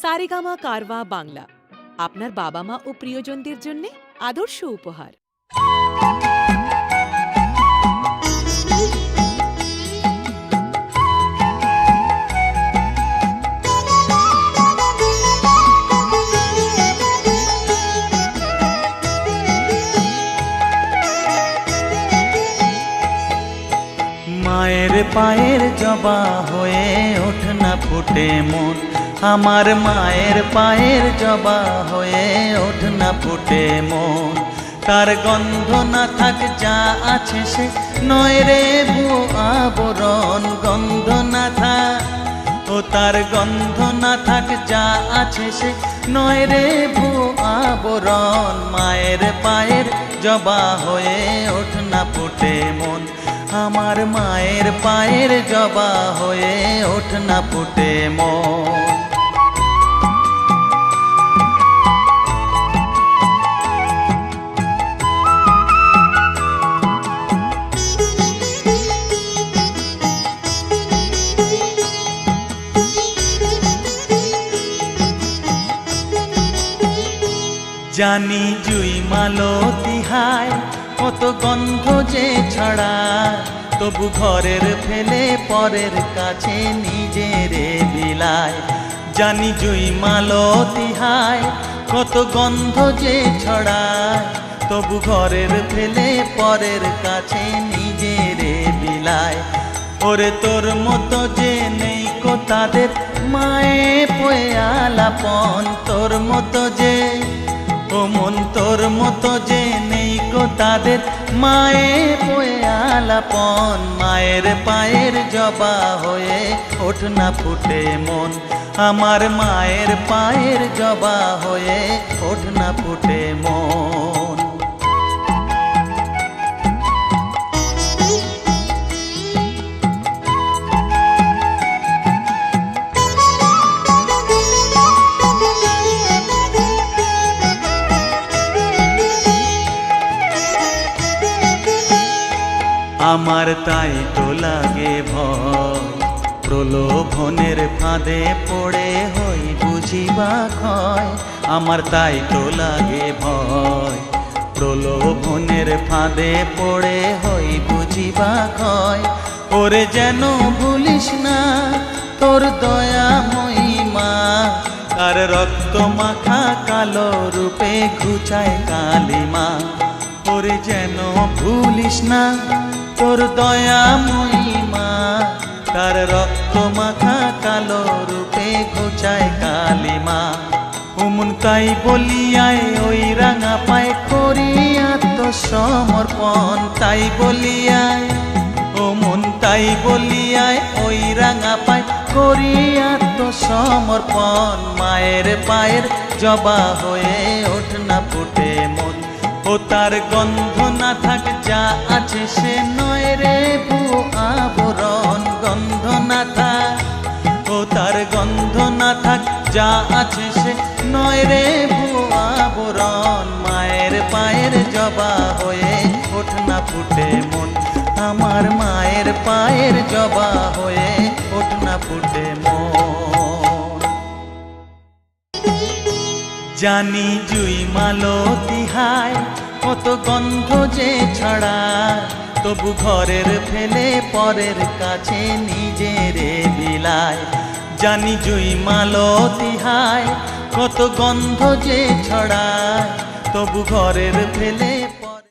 সারেগামা কারওয়া বাংলা আপনার বাবা মা ও প্রিয়জনদের জন্য আদর্শ উপহার। মায়ের পায়ের জবা হয়ে ওঠ না ফুটে মন, আমার মায়ের পায়ের জবা হয়ে ওঠ না ফুটে মন। তার গন্ধ না থাক যা আছে সে নয় রে ভুয়ো আবরণ, গন্ধ না থাক ও তার গন্ধ না থাক যা আছে সে নয় রে ভুয়ো আবরণ। মায়ের পায়ের জবা হয়ে ওঠ না ফুটে মন, আমার মায়ের পায়ের জবা হয়ে ওঠ না ফুটে মন। জানি জুই মালতী হায় কত গন্ধ যে ছড়ায়, তবু ঘরের ফেলে পরের কাছে নিজেরে বিলায়। জানি জুই মালতী হায় কত গন্ধ যে ছড়ায়, তবু ঘরের ফেলে পরের কাছে নিজেরে বিলায়। ওরে তোর মতো যে নেই কো তাদের মায়ে পয়ে আলাপন, তোর মতো যে ও মন তোর মতো যে নেই কো তাদের মায়ে পয়ে আলাপন। মায়ের পায়ের জবা হয়ে ওঠ না ফুটে মন, আমার মায়ের পায়ের জবা হয়ে ওঠ না ফুটে মন। আমার তাই তো লাগে ভয়, প্রলোভনের ফাঁদে পড়ে হই বুঝিবা ক্ষয়। আমার তাই তো লাগে ভয়, প্রলোভনের ফাঁদে পড়ে হই বুঝিবা ক্ষয়। ওরে যেন ভুলিস না তোর দয়া মহিমা, আর রক্ত মাখা কালো রূপে ঘুচায় কালিমা। ওরে যেন ভুলিস না তোর দয়া মহিমা, তার রক্ত মাখা কালো রূপে ঘুচায় কালিমা। উমন তাই বলিয়ায় ওই রাঙা পায় করি আত্মসমর্পণ, তাই বলিয়ায় ও মন তাই বলিয়ায় ওই রাঙা পায় করি আত্মসমর্পণ। মায়ের পায়ের জবা হয়ে ওঠ না ফুটে মন, ও তার গন্ধ না থাক যা আছে সে নয় রে ভুয়ো আবরণ, গন্ধ না থাক ও তার গন্ধ না থাক যা আছে সে নয় রে ভুয়ো আবরণ। মায়ের পায়ের জবা হয়ে ওঠ না ফুটে মন, আমার মায়ের পায়ের জবা হয়ে ওঠ না ফুটে মন। জানি জুই মালতী হায় কত গন্ধ যে ছড়ায়, তবু ঘরের ফেলে পরের কাছে নিজেরে বিলায়। জানি জুই মালতী হায় কত গন্ধ যে ছড়ায়, তবু ঘরের ফেলে